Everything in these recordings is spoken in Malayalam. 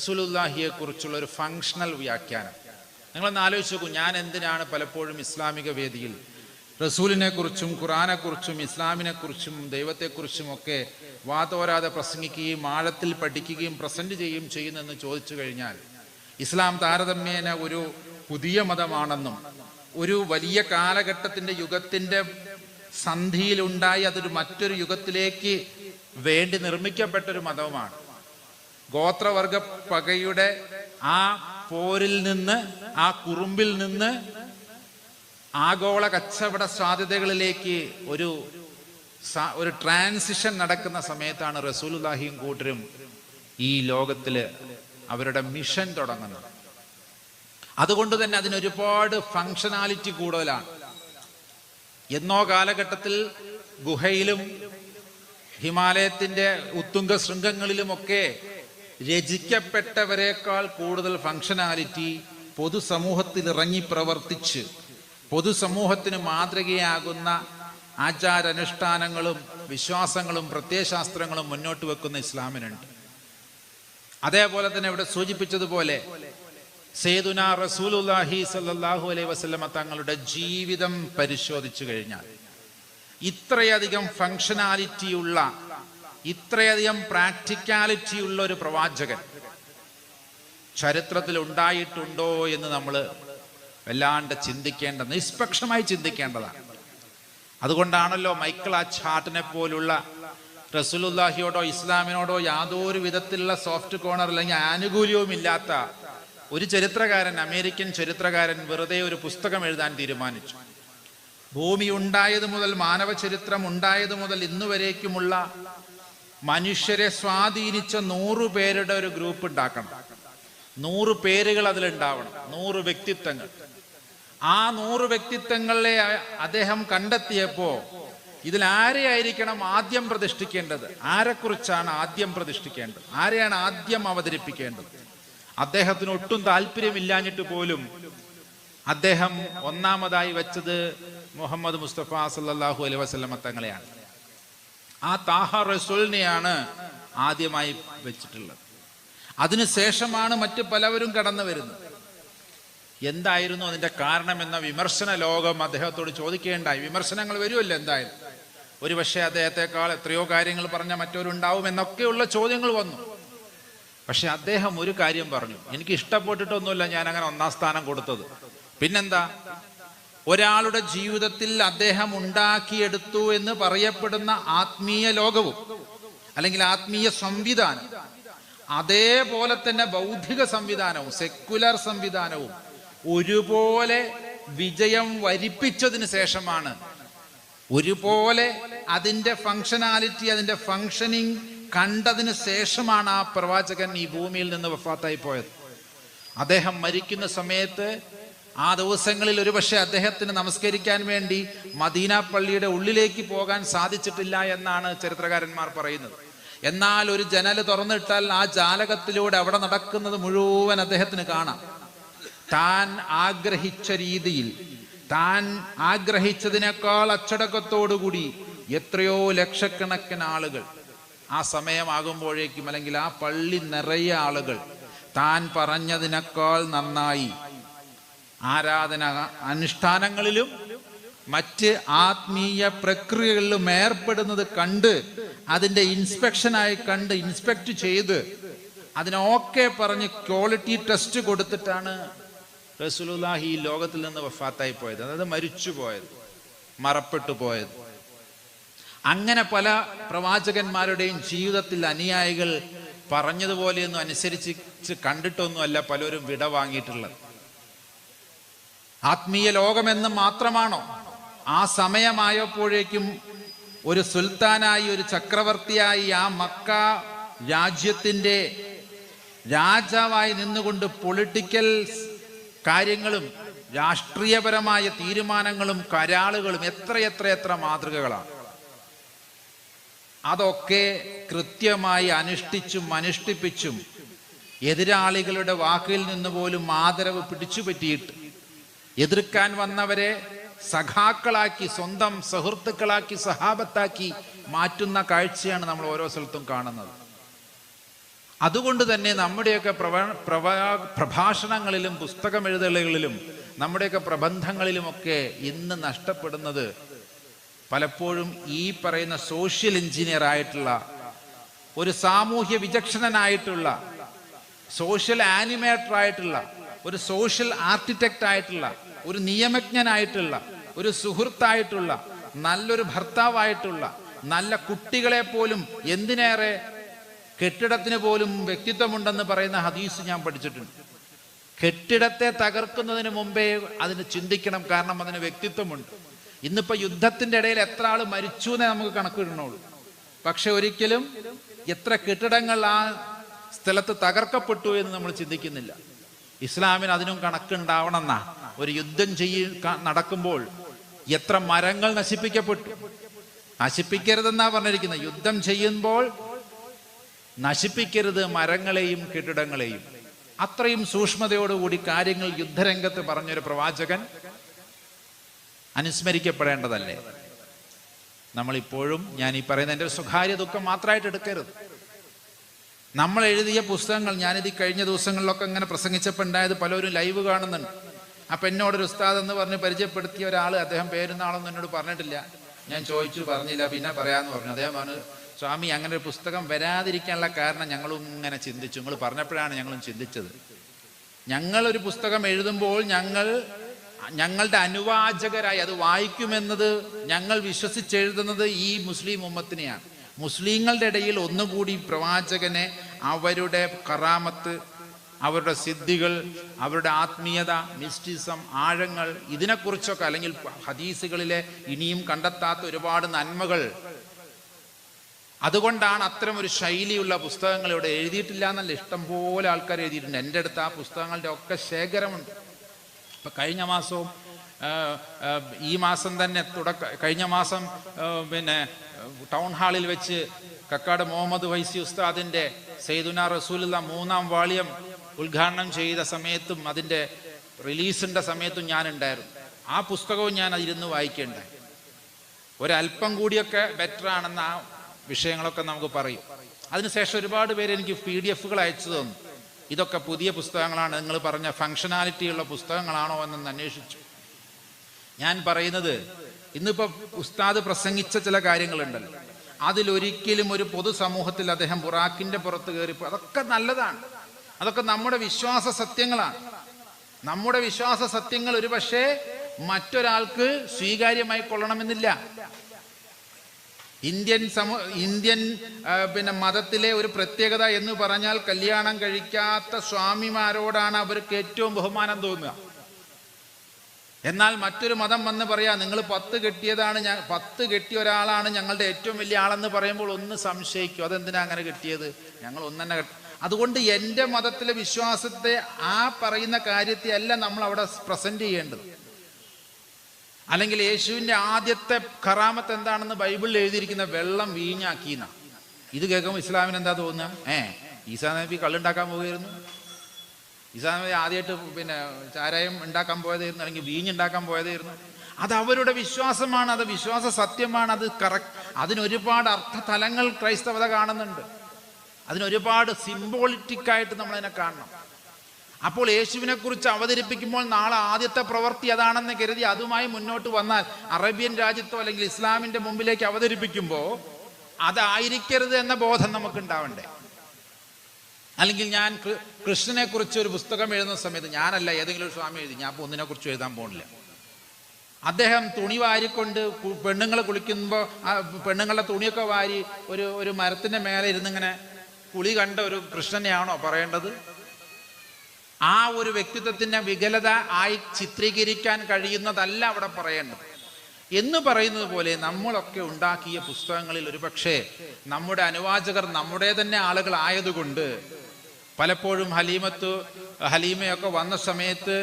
റസൂലുള്ളാഹിയെക്കുറിച്ചുള്ള ഒരു ഫങ്ഷണൽ വ്യാഖ്യാനം. നിങ്ങളൊന്ന് ആലോചിച്ച് നോക്കൂ, ഞാൻ എന്തിനാണ് പലപ്പോഴും ഇസ്ലാമിക വേദിയിൽ റസൂലിനെക്കുറിച്ചും ഖുർആനെക്കുറിച്ചും ഇസ്ലാമിനെക്കുറിച്ചും ദൈവത്തെക്കുറിച്ചും ഒക്കെ വാതോരാതെ പ്രസംഗിക്കുകയും ആഴത്തിൽ പഠിക്കുകയും പ്രസന്റ് ചെയ്യുകയും ചെയ്യുന്നെന്ന് ചോദിച്ചു കഴിഞ്ഞാൽ, ഇസ്ലാം താരതമ്യേന ഒരു പുതിയ മതമാണെന്നും ഒരു വലിയ കാലഘട്ടത്തിൻ്റെ യുഗത്തിൻ്റെ സന്ധിയിലുണ്ടായി അതൊരു മറ്റൊരു യുഗത്തിലേക്ക് വേണ്ടി നിർമ്മിക്കപ്പെട്ടൊരു മതവുമാണ്. ഗോത്രവർഗ പകയുടെ ആ പോരിൽ നിന്ന്, ആ കുറുമ്പിൽ നിന്ന് ആഗോള കച്ചവട സാധ്യതകളിലേക്ക് ഒരു ട്രാൻസിഷൻ നടക്കുന്ന സമയത്താണ് റസൂലുള്ളാഹിയും കൂട്ടരും ഈ ലോകത്തില് അവരുടെ മിഷൻ തുടങ്ങുന്നത്. അതുകൊണ്ട് തന്നെ അതിനൊരുപാട് ഫങ്ഷനാലിറ്റി കൂടുതലാണ്. എന്നോ കാലഘട്ടത്തിൽ ഗുഹയിലും ഹിമാലയത്തിന്റെ ഉത്തുംഗ ശൃംഗങ്ങളിലുമൊക്കെ രചിക്കപ്പെട്ടവരെക്കാൾ കൂടുതൽ ഫങ്ഷനാലിറ്റി പൊതുസമൂഹത്തിൽ ഇറങ്ങി പ്രവർത്തിച്ച് പൊതുസമൂഹത്തിന് മാതൃകയാകുന്ന ആചാരാനുഷ്ഠാനങ്ങളും വിശ്വാസങ്ങളും പ്രത്യയശാസ്ത്രങ്ങളും മുന്നോട്ട് വെക്കുന്ന ഇസ്ലാമിനുണ്ട്. അതേപോലെ തന്നെ ഇവിടെ സൂചിപ്പിച്ചതുപോലെ സയ്യിദുനാ റസൂലുള്ളാഹി സ്വല്ലല്ലാഹു അലൈഹി വസല്ലമ തങ്ങളുടെ ജീവിതം പരിശോധിച്ചു കഴിഞ്ഞാൽ ഇത്രയധികം ഫങ്ഷനാലിറ്റിയുള്ള, ഇത്രയധികം പ്രാക്ടിക്കാലിറ്റിയുള്ള ഒരു പ്രവാചകൻ ചരിത്രത്തിൽ ഉണ്ടായിട്ടുണ്ടോ എന്ന് നമ്മൾ വല്ലാണ്ട് നിഷ്പക്ഷമായി ചിന്തിക്കേണ്ടതാണ്. അതുകൊണ്ടാണല്ലോ മൈക്കിൾ എച്ച് ഹാർട്ടിനെ പോലുള്ള റസൂലുള്ളാഹിയോടോ ഇസ്ലാമിനോടോ യാതൊരു വിധത്തിലുള്ള സോഫ്റ്റ് കോർണർ അല്ലെങ്കിൽ ആനുകൂല്യവും ഇല്ലാത്ത ഒരു ചരിത്രകാരൻ, അമേരിക്കൻ ചരിത്രകാരൻ, വെറുതെ ഒരു പുസ്തകം എഴുതാൻ തീരുമാനിച്ചു. ഭൂമി ഉണ്ടായത് മുതൽ, മാനവ ചരിത്രം ഉണ്ടായത് മുതൽ ഇന്നുവരേക്കുമുള്ള മനുഷ്യരെ സ്വാധീനിച്ച 100 പേരുടെ ഒരു ഗ്രൂപ്പ് ഉണ്ടാക്കണം. 100 പേരുകൾ അതിലുണ്ടാവണം, 100 വ്യക്തിത്വങ്ങൾ. ആ 100 വ്യക്തിത്വങ്ങളെ അദ്ദേഹം കണ്ടെത്തിയപ്പോ ഇതിൽ ആരെയായിരിക്കണം ആദ്യം പ്രതിഷ്ഠിക്കേണ്ടത്, ആരെക്കുറിച്ചാണ് ആദ്യം പ്രതിഷ്ഠിക്കേണ്ടത്, ആരെയാണ് ആദ്യം അവതരിപ്പിക്കേണ്ടത്? അദ്ദേഹത്തിന് ഒട്ടും താല്പര്യമില്ലാഞ്ഞിട്ട് പോലും അദ്ദേഹം ഒന്നാമതായി വെച്ചത് മുഹമ്മദ് മുസ്തഫ സല്ലല്ലാഹു അലൈഹി വസല്ലമ തങ്ങളെയാണ്. ആ താഹ റസൂലിനെയാണ് ആദ്യമായി വെച്ചിട്ടുള്ളത്. അതിനുശേഷമാണ് മറ്റു പലവരും കടന്നു വരുന്നത്. എന്തായിരുന്നു അതിന്റെ കാരണം എന്ന വിമർശന ലോകം അദ്ദേഹത്തോട് ചോദിക്കേണ്ടായി. വിമർശനങ്ങൾ വരുമല്ലോ എന്തായാലും. ഒരു പക്ഷേ അദ്ദേഹത്തെക്കാൾ എത്രയോ കാര്യങ്ങൾ പറഞ്ഞ മറ്റവരുണ്ടാവും എന്നൊക്കെയുള്ള ചോദ്യങ്ങൾ വന്നു. പക്ഷെ അദ്ദേഹം ഒരു കാര്യം പറഞ്ഞു, എനിക്ക് ഇഷ്ടപ്പെട്ടിട്ടൊന്നുമില്ല ഞാൻ അങ്ങനെ 1-ാം സ്ഥാനം കൊടുത്തത്. പിന്നെന്താ, ഒരാളുടെ ജീവിതത്തിൽ അദ്ദേഹം ഉണ്ടാക്കിയെടുത്തു എന്ന് പറയപ്പെടുന്ന ആത്മീയ ലോകവും അല്ലെങ്കിൽ ആത്മീയ സംവിധാനം, അതേപോലെ തന്നെ ബൗദ്ധിക സംവിധാനവും സെക്കുലർ സംവിധാനവും ഒരുപോലെ വിജയം വരിപ്പിച്ചതിന് ശേഷമാണ്, ഒരുപോലെ അതിൻ്റെ ഫങ്ഷനാലിറ്റി, അതിൻ്റെ ഫങ്ഷനിങ് കണ്ടതിന് ശേഷമാണ് ആ പ്രവാചകൻ ഈ ഭൂമിയിൽ നിന്ന് വഫാത്തായി പോയത്. അദ്ദേഹം മരിക്കുന്ന സമയത്ത് ആ ദിവസങ്ങളിൽ ഒരുപക്ഷെ അദ്ദേഹത്തിന് നമസ്കരിക്കാൻ വേണ്ടി മദീന പള്ളിയുടെ ഉള്ളിലേക്ക് പോകാൻ സാധിച്ചിട്ടില്ല എന്നാണ് ചരിത്രകാരന്മാർ പറയുന്നത്. എന്നാൽ ഒരു ജനൽ തുറന്നിട്ടാൽ ആ ജാലകത്തിലൂടെ അവിടെ നടക്കുന്നത് മുഴുവൻ അദ്ദേഹത്തിന് കാണാം. താൻ ആഗ്രഹിച്ച രീതിയിൽ, താൻ ആഗ്രഹിച്ചതിനേക്കാൾ അച്ചടക്കത്തോടുകൂടി എത്രയോ ലക്ഷക്കണക്കിന് ആളുകൾ ആ സമയമാകുമ്പോഴേക്കും, അല്ലെങ്കിൽ ആ പള്ളി നിറയെ ആളുകൾ താൻ പറഞ്ഞതിനേക്കാൾ നന്നായി ആരാധന അനുഷ്ഠാനങ്ങളിലും മറ്റ് ആത്മീയ പ്രക്രിയകളിലും ഏർപ്പെടുന്നത് കണ്ട് അതിൻ്റെ ഇൻസ്പെക്ഷനായി കണ്ട് ഇൻസ്പെക്ട് ചെയ്ത് അതിനൊക്കെ പറഞ്ഞ് ക്വാളിറ്റി ടെസ്റ്റ് കൊടുത്തിട്ടാണ് റസൂലുള്ളാഹി ഈ ലോകത്തിൽ നിന്ന് വഫാത്തായി പോയത്, അതായത് മരിച്ചു പോയത്, മറപ്പെട്ടു പോയത്. അങ്ങനെ പല പ്രവാചകന്മാരുടെയും ജീവിതത്തിൽ അനുയായികൾ പറഞ്ഞതുപോലെയൊന്നും അനുസരിച്ച് കണ്ടിട്ടൊന്നുമല്ല പലരും വിട വാങ്ങിയിട്ടുള്ളത്. ആത്മീയ ലോകമെന്ന് മാത്രമാണോ? ആ സമയമായപ്പോഴേക്കും ഒരു സുൽത്താനായി, ഒരു ചക്രവർത്തിയായി ആ മക്ക രാജ്യത്തിൻ്റെ രാജാവായി നിന്നുകൊണ്ട് പൊളിറ്റിക്കൽ കാര്യങ്ങളും രാഷ്ട്രീയപരമായ തീരുമാനങ്ങളും കരാളുകളും എത്ര മാതൃകകളാണ്. അതൊക്കെ കൃത്യമായി അനുഷ്ഠിപ്പിച്ചും എതിരാളികളുടെ വാക്കിൽ നിന്ന് പോലും ആദരവ് പിടിച്ചുപറ്റിയിട്ട് എതിർക്കാൻ വന്നവരെ സഖാക്കളാക്കി, സ്വന്തം സുഹൃത്തുക്കളാക്കി, സഹാബത്താക്കി മാറ്റുന്ന കാഴ്ചയാണ് നമ്മൾ ഓരോ സ്ഥലത്തും കാണുന്നത്. അതുകൊണ്ട് തന്നെ നമ്മുടെയൊക്കെ പ്രഭാഷണങ്ങളിലും പുസ്തകമെഴുതലുകളിലും നമ്മുടെയൊക്കെ പ്രബന്ധങ്ങളിലുമൊക്കെ ഇന്ന് നഷ്ടപ്പെടുന്നത് പലപ്പോഴും ഈ പറയുന്ന സോഷ്യൽ എഞ്ചിനീയർ ആയിട്ടുള്ള, ഒരു സാമൂഹ്യ വിചക്ഷണനായിട്ടുള്ള, സോഷ്യൽ ആനിമേറ്റർ ആയിട്ടുള്ള, ഒരു സോഷ്യൽ ആർക്കിടെക്റ്റ് ആയിട്ടുള്ള, ഒരു നിയമജ്ഞനായിട്ടുള്ള, ഒരു സുഹൃത്തായിട്ടുള്ള, നല്ലൊരു ഭർത്താവായിട്ടുള്ള, നല്ല കുട്ടികളെ പോലും, എന്തിനേറെ കെട്ടിടത്തിന് പോലും വ്യക്തിത്വമുണ്ടെന്ന് പറയുന്ന ഹദീസ് ഞാൻ പഠിച്ചിട്ടുണ്ട്. കെട്ടിടത്തെ തകർക്കുന്നതിന് മുമ്പേ അതിന് ചിന്തിക്കണം, കാരണം അതിന് വ്യക്തിത്വമുണ്ട്. ഇന്നിപ്പോ യുദ്ധത്തിന്റെ ഇടയിൽ എത്ര ആൾ മരിച്ചു എന്നേ നമുക്ക് കണക്കിടണുള്ളൂ. പക്ഷെ ഒരിക്കലും എത്ര കെട്ടിടങ്ങൾ ആ സ്ഥലത്ത് തകർക്കപ്പെട്ടു എന്ന് നമ്മൾ ചിന്തിക്കുന്നില്ല. ഇസ്ലാമിന് അതിനും കണക്കുണ്ടാവണമെന്നാ. ഒരു യുദ്ധം നടക്കുമ്പോൾ എത്ര മരങ്ങൾ നശിപ്പിക്കപ്പെട്ടു. നശിപ്പിക്കരുതെന്നാ പറഞ്ഞിരിക്കുന്നത്. യുദ്ധം ചെയ്യുമ്പോൾ നശിപ്പിക്കരുത് മരങ്ങളെയും കെട്ടിടങ്ങളെയും. അത്രയും സൂക്ഷ്മതയോടുകൂടി കാര്യങ്ങൾ യുദ്ധരംഗത്ത് പറഞ്ഞൊരു പ്രവാചകൻ അനുസ്മരിക്കപ്പെടേണ്ടതല്ലേ? നമ്മളിപ്പോഴും, ഞാൻ ഈ പറയുന്ന എൻ്റെ സ്വകാര്യ ദുഃഖം മാത്രമായിട്ട് എടുക്കരുത്. നമ്മൾ എഴുതിയ പുസ്തകങ്ങൾ, ഞാനിത് കഴിഞ്ഞ ദിവസങ്ങളിലൊക്കെ ഇങ്ങനെ പ്രസംഗിച്ചപ്പോൾ ഉണ്ടായത്, പലരും ലൈവ് കാണുന്നുണ്ട്. അപ്പം എന്നോടൊരു ഉസ്താദ് എന്ന് പറഞ്ഞ് പരിചയപ്പെടുത്തിയ ഒരാൾ, അദ്ദേഹം പേരുന്നാളൊന്നും എന്നോട് പറഞ്ഞിട്ടില്ല. ഞാൻ ചോദിച്ചു, പറഞ്ഞില്ല, പിന്നെ പറയാമെന്ന് പറഞ്ഞു. അദ്ദേഹം പറഞ്ഞു, സ്വാമി അങ്ങനെ ഒരു പുസ്തകം വരാതിരിക്കാനുള്ള കാരണം ഞങ്ങളും ഇങ്ങനെ ചിന്തിച്ചു. നിങ്ങൾ പറഞ്ഞപ്പോഴാണ് ഞങ്ങളും ചിന്തിച്ചത്. ഞങ്ങളൊരു പുസ്തകം എഴുതുമ്പോൾ ഞങ്ങളുടെ അനുവാചകരായി അത് വായിക്കുമെന്നത് ഞങ്ങൾ വിശ്വസിച്ചെഴുതുന്നത് ഈ മുസ്ലിം ഉമ്മത്തിനെയാണ്. മുസ്ലിങ്ങളുടെ ഇടയിൽ ഒന്നുകൂടി പ്രവാചകനെ, അവരുടെ കറാമത്ത്, അവരുടെ സിദ്ധികൾ, അവരുടെ ആത്മീയത, മിസ്റ്റിസം, ആഴങ്ങൾ, ഇതിനെക്കുറിച്ചൊക്കെ, അല്ലെങ്കിൽ ഹദീസുകളിലെ ഇനിയും കണ്ടെത്താത്ത ഒരുപാട് നന്മകൾ, അതുകൊണ്ടാണ് അത്തരം ഒരു ശൈലിയുള്ള പുസ്തകങ്ങൾ ഇവിടെ എഴുതിയിട്ടില്ല എന്നല്ല, ഇഷ്ടം പോലെ ആൾക്കാർ എഴുതിയിട്ടുണ്ട്. എൻ്റെ അടുത്ത് ആ പുസ്തകങ്ങളുടെ ഒക്കെ ശേഖരമുണ്ട്. ഇപ്പം കഴിഞ്ഞ മാസവും ഈ മാസം തന്നെ കഴിഞ്ഞ മാസം പിന്നെ ടൗൺ ഹാളിൽ വെച്ച് കക്കാട് മുഹമ്മദ് വൈസി ഉസ്താദിൻ്റെ സയ്യിദുനാ റസൂലുള്ള 3-ാം വാള്യം ഉദ്ഘാടനം ചെയ്ത സമയത്തും അതിൻ്റെ റിലീസിൻ്റെ സമയത്തും ഞാനുണ്ടായിരുന്നു. ആ പുസ്തകവും ഞാൻ അതിരുന്ന് വായിക്കേണ്ടായി. ഒരല്പം കൂടിയൊക്കെ ബെറ്റർ ആണെന്ന് ആ വിഷയങ്ങളൊക്കെ നമുക്ക് പറയും. അതിനുശേഷം ഒരുപാട് പേര് എനിക്ക് PDF അയച്ചു തന്നു. ഇതൊക്കെ പുതിയ പുസ്തകങ്ങളാണ്, നിങ്ങൾ പറഞ്ഞ ഫങ്ഷനാലിറ്റിയുള്ള പുസ്തകങ്ങളാണോ എന്നൊന്ന് അന്വേഷിച്ചു. ഞാൻ പറയുന്നത്, ഇന്നിപ്പോൾ ഉസ്താദ് പ്രസംഗിച്ച ചില കാര്യങ്ങളുണ്ടല്ലോ, അതിലൊരിക്കലും ഒരു പൊതുസമൂഹത്തിൽ അദ്ദേഹം ബുറാക്കിൻ്റെ പുറത്ത് കയറിപ്പോ, അതൊക്കെ നല്ലതാണ്. അതൊക്കെ നമ്മുടെ വിശ്വാസ സത്യങ്ങളാണ്. നമ്മുടെ വിശ്വാസ സത്യങ്ങൾ ഒരു പക്ഷേ മറ്റൊരാൾക്ക് സ്വീകാര്യമായി കൊള്ളണമെന്നില്ല. ഇന്ത്യൻ പിന്നെ മതത്തിലെ ഒരു പ്രത്യേകത എന്ന് പറഞ്ഞാൽ, കല്യാണം കഴിക്കാത്ത സ്വാമിമാരോടാണ് അവർക്ക് ഏറ്റവും ബഹുമാനം തോന്നുക. എന്നാൽ മറ്റൊരു മതം വന്ന് പറയാ, നിങ്ങൾ 10 കെട്ടിയതാണ്, 10 കെട്ടിയ ഒരാളാണ് ഞങ്ങളുടെ ഏറ്റവും വലിയ ആളെന്ന് പറയുമ്പോൾ ഒന്ന് സംശയിക്കും, അതെന്തിനാ അങ്ങനെ കെട്ടിയത്, ഞങ്ങൾ ഒന്നെന്നെ അതുകൊണ്ട് എൻ്റെ മതത്തിലെ വിശ്വാസത്തെ, ആ പറയുന്ന കാര്യത്തെ അല്ല നമ്മൾ അവിടെ പ്രസന്റ് ചെയ്യേണ്ടത്. അല്ലെങ്കിൽ യേശുവിൻ്റെ ആദ്യത്തെ കറാമത്ത് എന്താണെന്ന് ബൈബിളിൽ എഴുതിയിരിക്കുന്ന വെള്ളം വീഞ്ഞാക്കിയെന്ന. ഇത് കേൾക്കുമ്പോൾ ഇസ്ലാമിന് എന്താ തോന്നുക? ഈസാ നബി കള്ളുണ്ടാക്കാൻ പോവുകയായിരുന്നു. ഈസാ നബി ആദ്യമായിട്ട് പിന്നെ ചാരായം ഉണ്ടാക്കാൻ പോയതായിരുന്നു, അല്ലെങ്കിൽ വീഞ്ഞുണ്ടാക്കാൻ പോയതായിരുന്നു. അത് അവരുടെ വിശ്വാസമാണ്, അത് വിശ്വാസ സത്യമാണ്, അത് അതിനൊരുപാട് അർത്ഥതലങ്ങൾ ക്രൈസ്തവത കാണുന്നുണ്ട്. അതിനൊരുപാട് സിംബോളിറ്റിക്കായിട്ട് നമ്മളതിനെ കാണണം. അപ്പോൾ യേശുവിനെ കുറിച്ച് അവതരിപ്പിക്കുമ്പോൾ നാളെ ആദ്യത്തെ പ്രവൃത്തി അതാണെന്ന് കരുതി അതുമായി മുന്നോട്ട് വന്നാൽ, അറേബ്യൻ രാജ്യത്തോ അല്ലെങ്കിൽ ഇസ്ലാമിൻ്റെ മുമ്പിലേക്ക് അവതരിപ്പിക്കുമ്പോൾ അതായിരിക്കരുത് എന്ന ബോധം നമുക്ക് ഉണ്ടാവണ്ടേ? അല്ലെങ്കിൽ ഞാൻ കൃഷ്ണനെ കുറിച്ച് ഒരു പുസ്തകം എഴുതുന്ന സമയത്ത്, ഞാനല്ല ഏതെങ്കിലും ഒരു സ്വാമി എഴുതി, ഞാൻ ഇപ്പോൾ ഒന്നിനെ കുറിച്ച് എഴുതാൻ പോകുന്നില്ല. അദ്ദേഹം തുണി വാരിക്കൊണ്ട് പെണ്ണുങ്ങൾ കുളിക്കുമ്പോൾ പെണ്ണുങ്ങളുടെ തുണിയൊക്കെ വാരി ഒരു മരത്തിൻ്റെ മേലെ ഇരുന്നിങ്ങനെ കുളി കണ്ട ഒരു കൃഷ്ണനെയാണോ പറയേണ്ടത്? ആ ഒരു വ്യക്തിത്വത്തിൻ്റെ വികലത ആയി ചിത്രീകരിക്കാൻ കഴിയുന്നതല്ല അവിടെ പറയേണ്ടത്. എന്ന് പറയുന്നത് പോലെ നമ്മളൊക്കെ ഉണ്ടാക്കിയ പുസ്തകങ്ങളിൽ ഒരുപക്ഷെ നമ്മുടെ അനുവാചകർ നമ്മുടെ തന്നെ ആളുകളായതുകൊണ്ട് പലപ്പോഴും ഹലീമയൊക്കെ വന്ന സമയത്ത്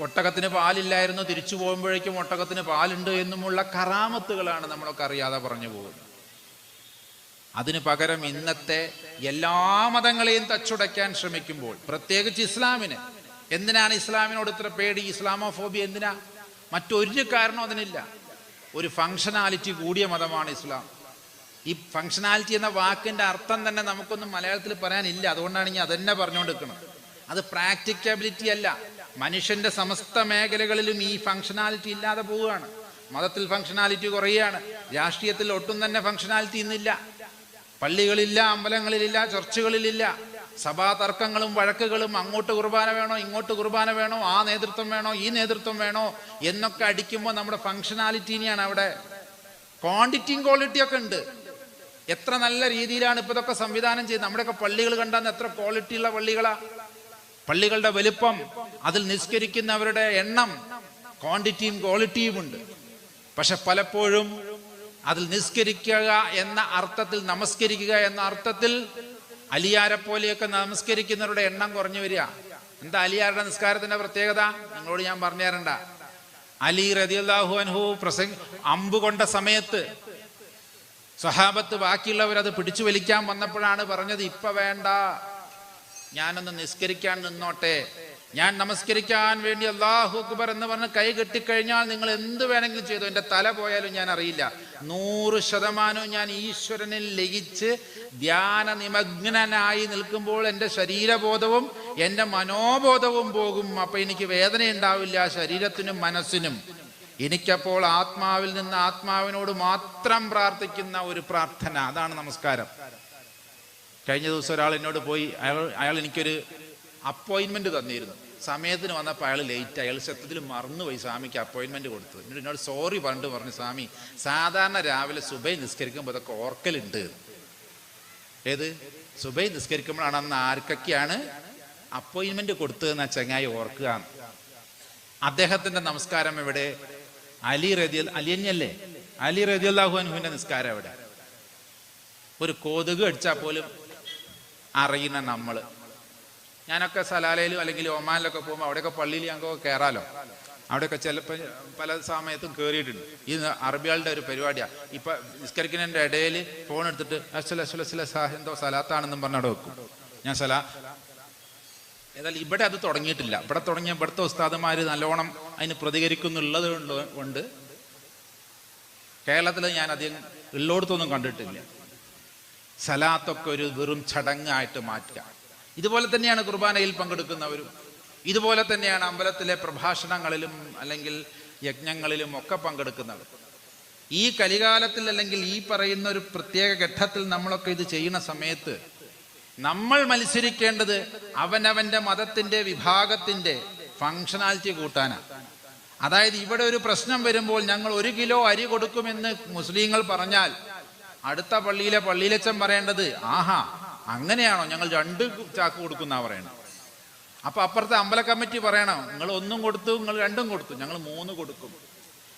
ഒട്ടകത്തിന് പാലില്ലായിരുന്നു, തിരിച്ചു പോകുമ്പോഴേക്കും ഒട്ടകത്തിന് പാലുണ്ട് എന്നുമുള്ള കറാമത്തുകളാണ് നമ്മളൊക്കെ അറിയാതെ പറഞ്ഞു പോകുന്നത്. അതിന് പകരം ഇന്നത്തെ എല്ലാ മതങ്ങളെയും തച്ചുടയ്ക്കാൻ ശ്രമിക്കുമ്പോൾ, പ്രത്യേകിച്ച് ഇസ്ലാമിന്, എന്തിനാണ് ഇസ്ലാമിനോട് ഇത്ര പേടി, ഇസ്ലാമോഫോബിയ എന്തിനാ? മറ്റൊരു കാരണം അതിനില്ല. ഒരു ഫങ്ഷനാലിറ്റി കൂടിയ മതമാണ് ഇസ്ലാം. ഈ ഫങ്ഷനാലിറ്റി എന്ന വാക്കിൻ്റെ അർത്ഥം തന്നെ നമുക്കൊന്നും മലയാളത്തിൽ പറയാനില്ല. അതുകൊണ്ടാണ് ഇനി അതന്നെ പറഞ്ഞുകൊണ്ടിരിക്കുന്നത്. അത് പ്രാക്ടിക്കബിലിറ്റി അല്ല. മനുഷ്യന്റെ സമസ്ത മേഖലകളിലും ഈ ഫങ്ഷനാലിറ്റി ഇല്ലാതെ പോവുകയാണ്. മതത്തിൽ ഫങ്ഷനാലിറ്റി കുറയുകയാണ്. രാഷ്ട്രീയത്തിൽ ഒട്ടും തന്നെ ഫങ്ഷനാലിറ്റി ഇന്നില്ല. പള്ളികളില്ല, അമ്പലങ്ങളിലില്ല, ചർച്ചുകളിലില്ല. സഭാ തർക്കങ്ങളും വഴക്കുകളും, അങ്ങോട്ട് കുർബാന വേണോ, ഇങ്ങോട്ട് കുർബാന വേണോ, ആ നേതൃത്വം വേണോ, ഈ നേതൃത്വം വേണോ എന്നൊക്കെ അടിക്കുമ്പോൾ നമ്മുടെ ഫങ്ഷനാലിറ്റീനെയാണ് അവിടെ. ക്വാണ്ടിറ്റിയും ക്വാളിറ്റിയും ഒക്കെ ഉണ്ട്. എത്ര നല്ല രീതിയിലാണ് ഇപ്പൊ ഇതൊക്കെ സംവിധാനം ചെയ്ത്. നമ്മുടെയൊക്കെ പള്ളികൾ കണ്ടാൽ എത്ര ക്വാളിറ്റി ഉള്ള പള്ളികളാ. പള്ളികളുടെ വലുപ്പം, അതിൽ നിസ്കരിക്കുന്നവരുടെ എണ്ണം, ക്വാണ്ടിറ്റിയും ക്വാളിറ്റിയും ഉണ്ട്. പക്ഷെ പലപ്പോഴും അതിൽ നിസ്കരിക്കുക എന്ന അർത്ഥത്തിൽ, നമസ്കരിക്കുക എന്ന അർത്ഥത്തിൽ അലിയാരെ പോലെയൊക്കെ നമസ്കരിക്കുന്നവരുടെ എണ്ണം കുറഞ്ഞു വരിക. എന്താ അലിയാരുടെ നിസ്കാരത്തിന്റെ പ്രത്യേകത? നിങ്ങളോട് ഞാൻ പറഞ്ഞു തരണ്ട. അലി റളിയല്ലാഹു അൻഹു അമ്പ് കൊണ്ട സമയത്ത് സ്വഹാബത്ത് ബാക്കിയുള്ളവരത് പിടിച്ചു വലിക്കാൻ വന്നപ്പോഴാണ് പറഞ്ഞത്, ഇപ്പൊ വേണ്ട, ഞാനൊന്ന് നിസ്കരിക്കാൻ നിന്നോട്ടെ, ഞാൻ നമസ്കരിക്കാൻ വേണ്ടി അല്ലാഹു അക്ബർ എന്ന് പറഞ്ഞ് കൈ കെട്ടിക്കഴിഞ്ഞാൽ നിങ്ങൾ എന്ത് വേണമെങ്കിലും ചെയ്തു, എൻ്റെ തല പോയാലും ഞാൻ അറിയില്ല. 100% ഞാൻ ഈശ്വരനിൽ ലയിച്ച് ധ്യാന നിമഗ്നനായി നിൽക്കുമ്പോൾ എൻ്റെ ശരീരബോധവും എൻ്റെ മനോബോധവും പോകും. അപ്പൊ എനിക്ക് വേദന ഉണ്ടാവില്ല, ശരീരത്തിനും മനസ്സിനും. എനിക്കപ്പോൾ ആത്മാവിൽ നിന്ന് ആത്മാവിനോട് മാത്രം പ്രാർത്ഥിക്കുന്ന ഒരു പ്രാർത്ഥന, അതാണ് നമസ്കാരം. കഴിഞ്ഞ ദിവസം ഒരാൾ എന്നോട് പോയി, അയാൾ എനിക്കൊരു അപ്പോയിൻമെന്റ് തന്നിരുന്നു. സമയത്തിന് വന്നപ്പോൾ അയാൾ ലേറ്റ്, അയാൾ സത്യത്തിൽ മറന്നുപോയി സ്വാമിക്ക് അപ്പോയിൻമെന്റ് കൊടുത്തത്. എന്നിട്ട് എന്നോട് സോറി പറഞ്ഞു സ്വാമി, സാധാരണ രാവിലെ സുബൈ നിസ്കരിക്കുമ്പോൾ അതൊക്കെ ഓർക്കലുണ്ട്. ഏത് സുബൈ നിസ്കരിക്കുമ്പോഴാണ് അന്ന് ആർക്കൊക്കെയാണ് അപ്പോയിൻമെന്റ് കൊടുത്തതെന്ന് ചങ്ങായി ഓർക്കുക. അദ്ദേഹത്തിന്റെ നമസ്കാരം എവിടെ? അലി റളിയല്ലാഹു അൻഹുവിന്റെ നിസ്കാരം എവിടെ? ഒരു കൊതുക് അടിച്ചാൽ പോലും അറിയുന്ന നമ്മള്. ഞാനൊക്കെ സലാലയിലും അല്ലെങ്കിൽ ഒമാനിലൊക്കെ പോകുമ്പോൾ അവിടെയൊക്കെ പള്ളിയിൽ ഞങ്ങൾക്ക് കയറാലോ. അവിടെയൊക്കെ ചിലപ്പോൾ പല സമയത്തും കയറിയിട്ടുണ്ട്. ഈ അറബികളുടെ ഒരു പരിപാടിയാണ്. ഇപ്പൊ നിസ്കരിക്കുന്നതിൻ്റെ ഇടയിൽ ഫോൺ എടുത്തിട്ട് എന്തോ സലാത്താണെന്നും പറഞ്ഞ് അവിടെ വെക്കും. ഞാൻ ഏതായാലും ഇവിടെ അത് തുടങ്ങിയിട്ടില്ല. ഇവിടെ ഇവിടുത്തെ ഉസ്താദുമാർ നല്ലോണം അതിന് പ്രതികരിക്കുന്നുള്ളത് കൊണ്ട് കേരളത്തിൽ ഞാൻ അധികം ഉള്ളോടത്തൊന്നും കണ്ടിട്ടില്ല. സലാത്തൊക്കെ ഒരു വെറും ചടങ്ങായിട്ട് മാറ്റുക. ഇതുപോലെ തന്നെയാണ് കുർബാനയിൽ പങ്കെടുക്കുന്നവരും. ഇതുപോലെ തന്നെയാണ് അമ്പലത്തിലെ പ്രഭാഷണങ്ങളിലും അല്ലെങ്കിൽ യജ്ഞങ്ങളിലും ഒക്കെ പങ്കെടുക്കുന്നവർ. ഈ കലികാലത്തിൽ അല്ലെങ്കിൽ ഈ പറയുന്ന ഒരു പ്രത്യേക ഘട്ടത്തിൽ നമ്മളൊക്കെ ഇത് ചെയ്യുന്ന സമയത്ത് നമ്മൾ മത്സരിക്കേണ്ടത് അവനവന്റെ മതത്തിന്റെ വിഭാഗത്തിന്റെ ഫങ്ഷനാലിറ്റി കൂട്ടാനാണ്. അതായത് ഇവിടെ ഒരു പ്രശ്നം വരുമ്പോൾ ഞങ്ങൾ 1 കിലോ അരി കൊടുക്കുമെന്ന് മുസ്ലിങ്ങൾ പറഞ്ഞാൽ അടുത്ത പള്ളിയിലെ പള്ളിയിലച്ചൻ പറയേണ്ടത്, ആഹാ അങ്ങനെയാണോ, ഞങ്ങൾ 2 ചാക്ക് കൊടുക്കുന്ന പറയണം. അപ്പൊ അപ്പുറത്തെ അമ്പല കമ്മിറ്റി പറയണം, നിങ്ങൾ 1 കൊടുത്തു, നിങ്ങൾ 2 കൊടുത്തു, ഞങ്ങൾ 3 കൊടുക്കും.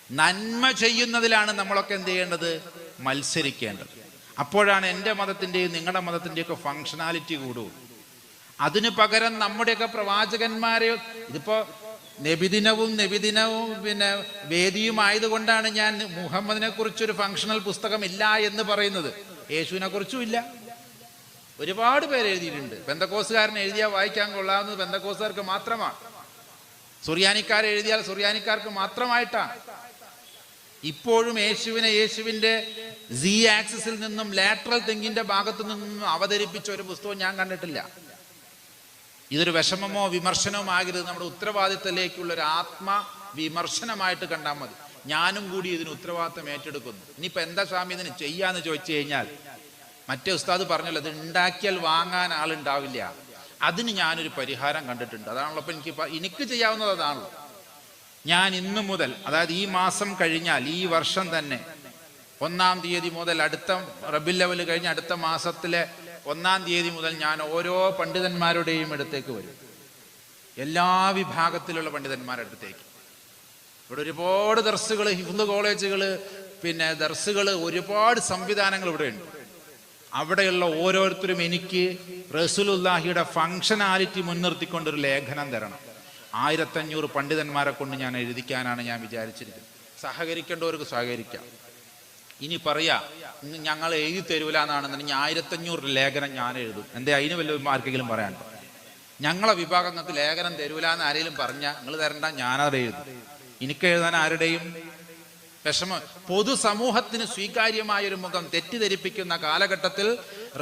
നന്മ ചെയ്യുന്നതിലാണ് നമ്മളൊക്കെ എന്ത് ചെയ്യേണ്ടത്? മത്സരിക്കേണ്ടത്. അപ്പോഴാണ് എൻ്റെ മതത്തിൻ്റെയും നിങ്ങളുടെ മതത്തിൻ്റെയും ഒക്കെ ഫങ്ഷനാലിറ്റി കൂടൂ. അതിനു പകരം നമ്മുടെയൊക്കെ പ്രവാചകന്മാരെ, ഇതിപ്പോ നബിദിനവും പിന്നെ വേദിയും ആയതുകൊണ്ടാണ് ഞാൻ മുഹമ്മദിനെ കുറിച്ചൊരു ഫങ്ഷണൽ പുസ്തകം ഇല്ല എന്ന് പറയുന്നത്. യേശുവിനെ കുറിച്ചും ഇല്ല. ഒരുപാട് പേര് എഴുതിയിട്ടുണ്ട്. പെന്തക്കോസുകാരൻ എഴുതിയാൽ വായിക്കാൻ കൊള്ളാവുന്നത് പെന്തക്കോസുകാർക്ക് മാത്രമാണ്. സുറിയാനിക്കാർ എഴുതിയാൽ സുറിയാനിക്കാർക്ക് മാത്രമായിട്ടാണ്. ഇപ്പോഴും യേശുവിന്റെ ആക്സിസിൽ നിന്നും ലാറ്ററൽ തിങ്കിന്റെ ഭാഗത്തു നിന്നും അവതരിപ്പിച്ച ഒരു പുസ്തകം ഞാൻ കണ്ടിട്ടില്ല. ഇതൊരു വിഷമമോ വിമർശനമോ ആകരുത്. നമ്മുടെ ഉത്തരവാദിത്തത്തിലേക്കുള്ള ഒരു ആത്മവിമർശനമായിട്ട് കണ്ടാൽ മതി. ഞാനും കൂടി ഇതിന് ഉത്തരവാദിത്തം ഏറ്റെടുക്കുന്നു. ഇനിയിപ്പോൾ എന്താ സ്വാമി ഇതിന് ചെയ്യാന്ന് ചോദിച്ചു കഴിഞ്ഞാൽ, മറ്റേ ഉസ്താദ് പറഞ്ഞല്ലോ, ഇത് ഉണ്ടാക്കിയാൽ വാങ്ങാൻ ആളുണ്ടാവില്ല. അതിന് ഞാനൊരു പരിഹാരം കണ്ടിട്ടുണ്ട്. അതാണല്ലോ ഇപ്പം എനിക്ക് ചെയ്യാവുന്നത്. അതാണല്ലോ ഞാൻ ഇന്നു മുതൽ, അതായത് ഈ മാസം കഴിഞ്ഞാൽ, ഈ വർഷം തന്നെ 1-ാം തീയതി മുതൽ, അടുത്ത റബീഉൽ അവ്വൽ കഴിഞ്ഞ് അടുത്ത മാസത്തിലെ 1-ാം തീയതി മുതൽ ഞാൻ ഓരോ പണ്ഡിതന്മാരുടെയും അടുത്തേക്ക് വരും. എല്ലാ വിഭാഗത്തിലുള്ള പണ്ഡിതന്മാരുടെ അടുത്തേക്ക്. ഇവിടെ ഒരുപാട് ദർസുകൾ, ഹിഫ്ള് കോളേജുകൾ, പിന്നെ ദർസുകൾ, ഒരുപാട് സംവിധാനങ്ങൾ ഇവിടെ ഉണ്ട്. അവിടെയുള്ള ഓരോരുത്തരും എനിക്ക് റസൂലുള്ളാഹിയുടെ ഫങ്ഷനാലിറ്റി മുൻനിർത്തിക്കൊണ്ടൊരു ലേഖനം തരണം. 1500 പണ്ഡിതന്മാരെ കൊണ്ട് ഞാൻ എഴുതിക്കാനാണ് ഞാൻ വിചാരിച്ചിരിക്കുന്നത്. സഹകരിക്കേണ്ടവർക്ക് സഹകരിക്കാം. ഇനി പറയാ ഞങ്ങൾ എഴുതി തരൂല എന്നാണെന്നുണ്ടെങ്കിൽ 1500 ലേഖനം ഞാൻ എഴുതും. എന്തേ അതിന് വല്ല ആർക്കെങ്കിലും പറയാനുണ്ടോ? ഞങ്ങളെ വിഭാഗങ്ങൾക്ക് ലേഖനം തരൂല എന്ന് ആരെങ്കിലും പറഞ്ഞാൽ നിങ്ങൾ തരണ്ട, ഞാനത് എഴുതും. എനിക്ക് എഴുതാൻ ആരുടെയും വിഷമം. പൊതുസമൂഹത്തിന് സ്വീകാര്യമായൊരു മുഖം തെറ്റിദ്ധരിപ്പിക്കുന്ന കാലഘട്ടത്തിൽ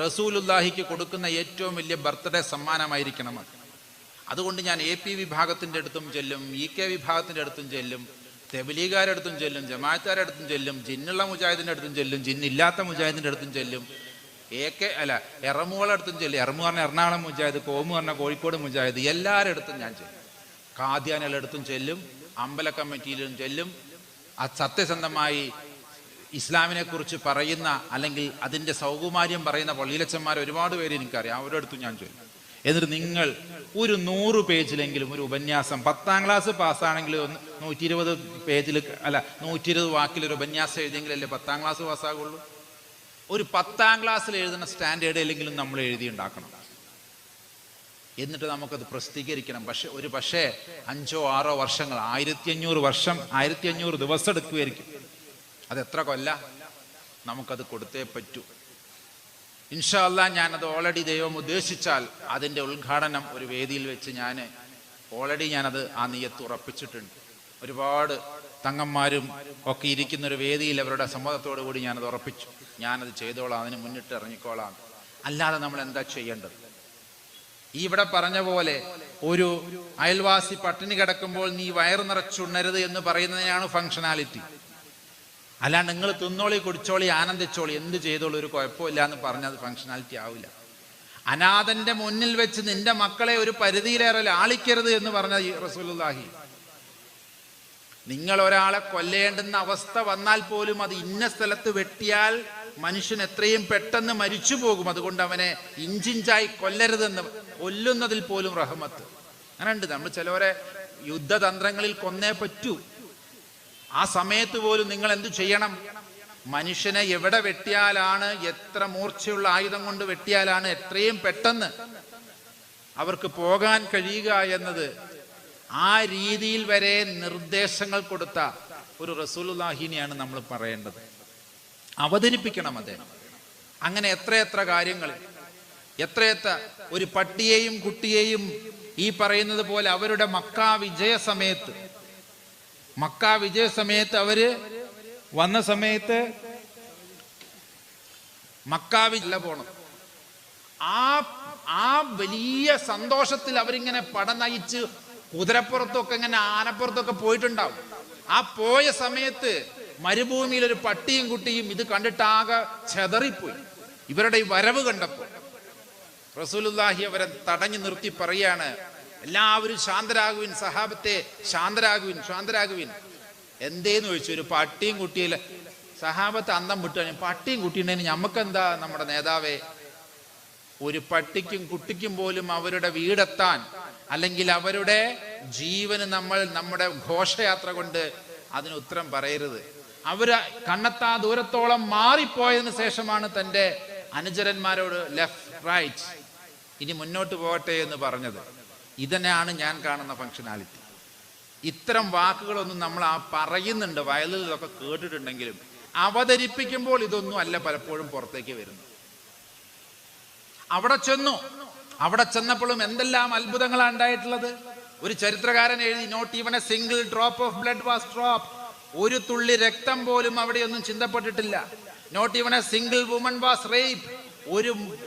റസൂലുള്ളാഹിക്ക് കൊടുക്കുന്ന ഏറ്റവും വലിയ ബർത്ത്ഡേ സമ്മാനമായിരിക്കണം അത്. അതുകൊണ്ട് ഞാൻ AP വിഭാഗത്തിൻ്റെ അടുത്തും ചെല്ലും, EK വിഭാഗത്തിൻ്റെ അടുത്തും ചെല്ലും, തെബലീഗുകാരുടെ അടുത്തും ചെല്ലും, ജമാഅത്തുകാരുടെ അടുത്തും ചെല്ലും, ജിന്നുള്ള മുജാഹിദിൻ്റെ അടുത്തും ചെല്ലും, ജിന്നില്ലാത്ത മുജാഹിദിൻ്റെ അടുത്തും ചെല്ലും, എറമുകളുടെ അടുത്തും ചെല്ലും. എറമു പറഞ്ഞ എറണാകുളം മുജാഹിദ്, കോമു പറഞ്ഞ കോഴിക്കോട് മുജാഹിദ്, എല്ലാവരുടെ അടുത്തും ഞാൻ ചെല്ലും. ഖാദിയാനികളുടെ അടുത്തും ചെല്ലും, അമ്പല കമ്മിറ്റിയിലും ചെല്ലും. സത്യസന്ധമായി ഇസ്ലാമിനെ കുറിച്ച് പറയുന്ന അല്ലെങ്കിൽ അതിൻ്റെ സൗകുമാര്യം പറയുന്ന പള്ളിയിലച്ചന്മാർ ഒരുപാട് പേര് എനിക്കറിയാം, അവരുടെ അടുത്തും ഞാൻ ചൊല്ലും. എന്നിട്ട് നിങ്ങൾ ഒരു 100 പേജിലെങ്കിലും ഒരു ഉപന്യാസം, 10ാം ക്ലാസ് പാസ്സാണെങ്കിൽ 120 പേജിൽ 120 വാക്കിലൊരു ഉപന്യാസം എഴുതിയെങ്കിലല്ലേ 10ാം ക്ലാസ് പാസ്സാകുള്ളൂ. ഒരു 10ാം ക്ലാസ്സിൽ എഴുതുന്ന സ്റ്റാൻഡേർഡ് എല്ലെങ്കിലും നമ്മൾ എഴുതി ഉണ്ടാക്കണം. എന്നിട്ട് നമുക്കത് പ്രസിദ്ധീകരിക്കണം. പക്ഷേ 5 or 6 വർഷങ്ങൾ, 1500 വർഷം, 1500 ദിവസം എടുക്കുമായിരിക്കും. അതെത്ര കൊല്ല? നമുക്കത് കൊടുത്തേ പറ്റൂ. ഇൻഷാ അല്ലാഹ് ഞാനത് ഓൾറെഡി ദൈവം ഉദ്ദേശിച്ചാൽ അതിൻ്റെ ഉദ്ഘാടനം ഒരു വേദിയിൽ വെച്ച് ഞാനത് ആ നിയത്ത് ഉറപ്പിച്ചിട്ടുണ്ട്. ഒരുപാട് തങ്ങന്മാരും ഒക്കെ ഇരിക്കുന്നൊരു വേദിയിൽ അവരുടെ സമ്മതത്തോടു കൂടി ഞാനത് ഉറപ്പിച്ചു. ഞാനത് ചെയ്തോളാം, അതിന് മുന്നിട്ട് ഇറങ്ങിക്കോളാം. അല്ലാതെ നമ്മൾ എന്താ ചെയ്യേണ്ടത്? ഇവിടെ പറഞ്ഞ പോലെ ഒരു അയൽവാസി പട്ടിണി കിടക്കുമ്പോൾ നീ വയറ് നിറച്ചുണ്ണരുത് എന്ന് പറയുന്നതിനാണ് ഫങ്ഷനാലിറ്റി. അല്ലാണ്ട് നിങ്ങൾ തിന്നോളി, കുടിച്ചോളി, ആനന്ദിച്ചോളി, എന്ത് ചെയ്തോളൂ, ഒരു കുഴപ്പമില്ല എന്ന് പറഞ്ഞത് ഫങ്ഷനാലിറ്റി ആവില്ല. അനാഥന്റെ മുന്നിൽ വെച്ച് നിന്റെ മക്കളെ ഒരു പരിധിയിലേറെ ലാളിക്കരുത് എന്ന് പറഞ്ഞ റസൂലുള്ളാഹി. നിങ്ങൾ ഒരാളെ കൊല്ലേണ്ടുന്ന അവസ്ഥ വന്നാൽ പോലും അത് ഇന്ന സ്ഥലത്ത് വെട്ടിയാൽ മനുഷ്യൻ എത്രയും പെട്ടെന്ന് മരിച്ചു പോകും, അതുകൊണ്ട് അവനെ ഇഞ്ചിഞ്ചായി കൊല്ലരുതെന്ന്, കൊല്ലുന്നതിൽ പോലും റഹ്മത്ത്. അങ്ങനെ ഉണ്ട്. നമ്മൾ ചിലവരെ യുദ്ധതന്ത്രങ്ങളിൽ കൊന്നേ പറ്റൂ. ആ സമയത്ത് പോലും നിങ്ങൾ എന്തു ചെയ്യണം? മനുഷ്യനെ എവിടെ വെട്ടിയാലാണ്, എത്ര മൂർച്ചയുള്ള ആയുധം കൊണ്ട് വെട്ടിയാലാണ് എത്രയും പെട്ടെന്ന് അവർക്ക് പോകാൻ കഴിയുക എന്നത് ആ രീതിയിൽ വരെ നിർദ്ദേശങ്ങൾ കൊടുത്ത ഒരു റസൂലുള്ളാഹിനെയാണ് നമ്മൾ പറയേണ്ടത്. അവതരിപ്പിക്കണം അദ്ദേഹം. അങ്ങനെ എത്രയെത്ര കാര്യങ്ങൾ, എത്രയെത്ര ഒരു പട്ടിയെയും കുട്ടിയെയും ഈ പറയുന്നത് പോലെ അവരുടെ മക്ക വിജയ സമയത്ത് അവര് വന്ന സമയത്ത് മക്കാവില്ല പോണം. ആ വലിയ സന്തോഷത്തിൽ അവരിങ്ങനെ പട നയിച്ച് കുതിരപ്പുറത്തൊക്കെ ഇങ്ങനെ ആനപ്പുറത്തൊക്കെ പോയിട്ടുണ്ടാവും. ആ പോയ സമയത്ത് മരുഭൂമിയിൽ ഒരു പട്ടിയും കുട്ടിയും ഇത് കണ്ടിട്ടാകെ ചെതറിപ്പോയി. ഇവരുടെ ഈ വരവ് കണ്ടപ്പോൾ റസൂലുള്ളാഹി അവരെ തടഞ്ഞു നിർത്തി പറയാണ്, എല്ലാവരും ശാന്തരാകുവിൻ, സഹാബത്തെ ശാന്തരാകുവിൻ. എന്തേന്ന് ചോദിച്ചു. ഒരു പട്ടിയും കുട്ടിയില്ല. സഹാബത്ത് അന്തം വിട്ടു. പട്ടിയും കുട്ടിയുണ്ടെങ്കിൽ നമുക്കെന്താ നമ്മുടെ നേതാവേ? ഒരു പട്ടിക്കും കുട്ടിക്കും പോലും അവരുടെ വീടെത്താൻ അല്ലെങ്കിൽ അവരുടെ ജീവന് നമ്മൾ നമ്മുടെ ഘോഷയാത്ര കൊണ്ട് അതിന് ഉത്തരം പറയരുത്. അവര് കണ്ണെത്താ ദൂരത്തോളം മാറിപ്പോയതിനു ശേഷമാണ് തൻ്റെ അനുചരന്മാരോട് ലെഫ്റ്റ് റൈറ്റ്, ഇനി മുന്നോട്ട് പോകട്ടെ എന്ന് പറഞ്ഞത്. ഇതന്നെയാണ് ഞാൻ കാണുന്ന ഫങ്ഷനാലിറ്റി. ഇത്തരം വാക്കുകളൊന്നും നമ്മൾ പറയുന്നുണ്ട്, വയലിലൊക്കെ കേട്ടിട്ടുണ്ടെങ്കിലും അവതരിപ്പിക്കുമ്പോൾ ഇതൊന്നും അല്ല പലപ്പോഴും പുറത്തേക്ക് വരുന്നു. അവിടെ ചെന്നപ്പോഴും എന്തെല്ലാം അത്ഭുതങ്ങളാണ് ഉണ്ടായിട്ടുള്ളത്. ഒരു ചരിത്രകാരൻ എഴുതി, not even a single drop of blood was dropped. ഒരു തുള്ളി രക്തം പോലും അവിടെയൊന്നും ചിന്തപ്പെട്ടിട്ടില്ല. Not even a single woman was raped.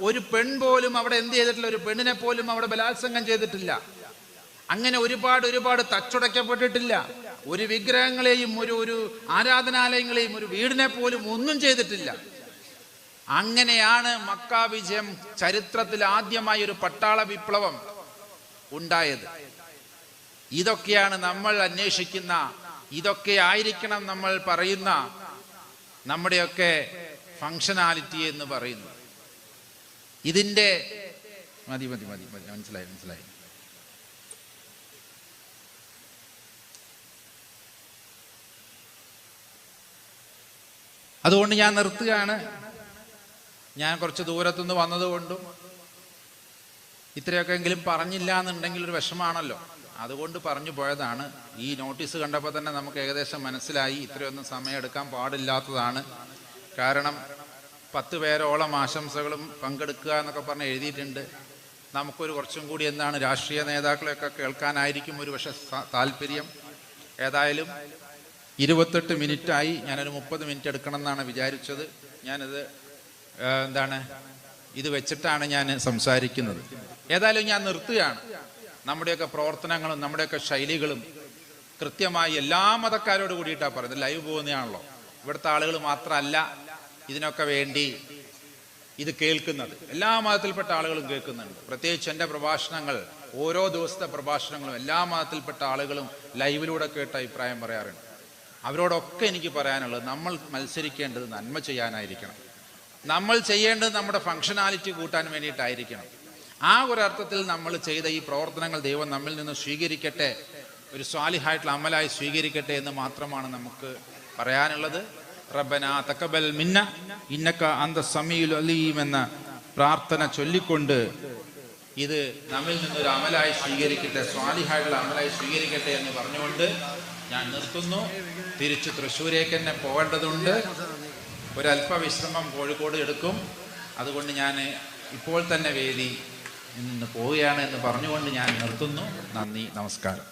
ഒരു പെൺ പോലും അവിടെ എന്ത് ചെയ്തിട്ടില്ല, ഒരു പെണ്ണിനെ പോലും അവിടെ ബലാത്സംഗം ചെയ്തിട്ടില്ല. അങ്ങനെ ഒരുപാട് തച്ചുടയ്ക്കപ്പെട്ടിട്ടില്ല. ഒരു വിഗ്രഹങ്ങളെയും ഒരു ആരാധനാലയങ്ങളെയും ഒരു വീടിനെ പോലും ഒന്നും ചെയ്തിട്ടില്ല. അങ്ങനെയാണ് മക്ക വിജയം, ചരിത്രത്തിൽ ആദ്യമായി ഒരു പട്ടാള വിപ്ലവം ഉണ്ടായത്. ഇതൊക്കെയാണ് നമ്മൾ അന്വേഷിക്കുന്ന, ഇതൊക്കെ ആയിരിക്കണം നമ്മൾ പറയുന്ന നമ്മുടെയൊക്കെ ഫങ്ഷനാലിറ്റി എന്ന് പറയുന്നത്. ഇതിൻ്റെ മതി മനസ്സിലായി. അതുകൊണ്ട് ഞാൻ നിർത്തുകയാണ്. ഞാൻ കുറച്ച് ദൂരത്തുനിന്ന് വന്നതുകൊണ്ടും ഇത്രയൊക്കെ എങ്കിലും പറഞ്ഞില്ല എന്നുണ്ടെങ്കിൽ ഒരു വിഷമാണല്ലോ, അതുകൊണ്ട് പറഞ്ഞു പോയതാണ്. ഈ നോട്ടീസ് കണ്ടപ്പോൾ തന്നെ നമുക്ക് ഏകദേശം മനസ്സിലായി ഇത്രയൊന്നും സമയം എടുക്കാൻ പാടില്ലാത്തതാണ്. കാരണം 10 പേരോളം ആശംസകളും പങ്കെടുക്കുക എന്നൊക്കെ പറഞ്ഞ് എഴുതിയിട്ടുണ്ട്. നമുക്കൊരു കുറച്ചും കൂടി എന്താണ് രാഷ്ട്രീയ നേതാക്കളെയൊക്കെ കേൾക്കാനായിരിക്കും ഒരു പക്ഷേ താല്പര്യം. ഏതായാലും 28 മിനിറ്റായി. ഞാനൊരു 30 മിനിറ്റ് എടുക്കണം എന്നാണ് വിചാരിച്ചത്. ഞാനത് ഇത് വെച്ചിട്ടാണ് ഞാൻ സംസാരിക്കുന്നത്. ഏതായാലും ഞാൻ നിർത്തുകയാണ്. നമ്മുടെയൊക്കെ പ്രവർത്തനങ്ങളും നമ്മുടെയൊക്കെ ശൈലികളും കൃത്യമായി എല്ലാ മതക്കാരോട് കൂടിയിട്ടാണ് പറയുന്നത്. ലൈവ് പോകുന്നതാണല്ലോ. ഇവിടുത്തെ ആളുകൾ മാത്രമല്ല ഇതിനൊക്കെ വേണ്ടി ഇത് കേൾക്കുന്നത്. എല്ലാ മതത്തിൽപ്പെട്ട ആളുകളും കേൾക്കുന്നുണ്ട്. പ്രത്യേകിച്ച് എൻ്റെ പ്രഭാഷണങ്ങൾ, ഓരോ ദിവസത്തെ പ്രഭാഷണങ്ങളും എല്ലാ മതത്തിൽപ്പെട്ട ആളുകളും ലൈവിലൂടെ കേട്ട് അഭിപ്രായം പറയാറുണ്ട്. അവരോടൊക്കെ എനിക്ക് പറയാനുള്ളത്, നമ്മൾ മത്സരിക്കേണ്ടത് നന്മ ചെയ്യാനായിരിക്കണം. നമ്മൾ ചെയ്യേണ്ടത് നമ്മുടെ ഫങ്ഷനാലിറ്റി കൂട്ടാൻ വേണ്ടിയിട്ടായിരിക്കണം. ആ ഒരർത്ഥത്തിൽ നമ്മൾ ചെയ്ത ഈ പ്രവർത്തനങ്ങൾ ദൈവം നമ്മിൽ നിന്ന് സ്വീകരിക്കട്ടെ, ഒരു സ്വാലിഹായിട്ടുള്ള അമലായി സ്വീകരിക്കട്ടെ എന്ന് മാത്രമാണ് നമുക്ക് പറയാനുള്ളത്. റബ്ബനാ തഖബ്ബൽ മിന്ന ഇന്നക അന്ത സമീഉൽ അലീം എന്ന പ്രാർത്ഥന ചൊല്ലിക്കൊണ്ട് ഇത് നമ്മിൽ നിന്നൊരു അമലായി സ്വീകരിക്കട്ടെ, സ്വാലിഹായിട്ടുള്ള അമലായി സ്വീകരിക്കട്ടെ എന്ന് പറഞ്ഞുകൊണ്ട് ഞാൻ നിർത്തുന്നു. തിരിച്ച് തൃശ്ശൂരേക്ക് തന്നെ പോകേണ്ടതുണ്ട്. ഒരല്പ വിശ്രമം കോഴിക്കോട് എടുക്കും. അതുകൊണ്ട് ഞാൻ ഇപ്പോൾ തന്നെ വേദി നിന്ന് പോവുകയാണ് എന്ന് പറഞ്ഞുകൊണ്ട് ഞാൻ നിർത്തുന്നു. നന്ദി, നമസ്കാരം.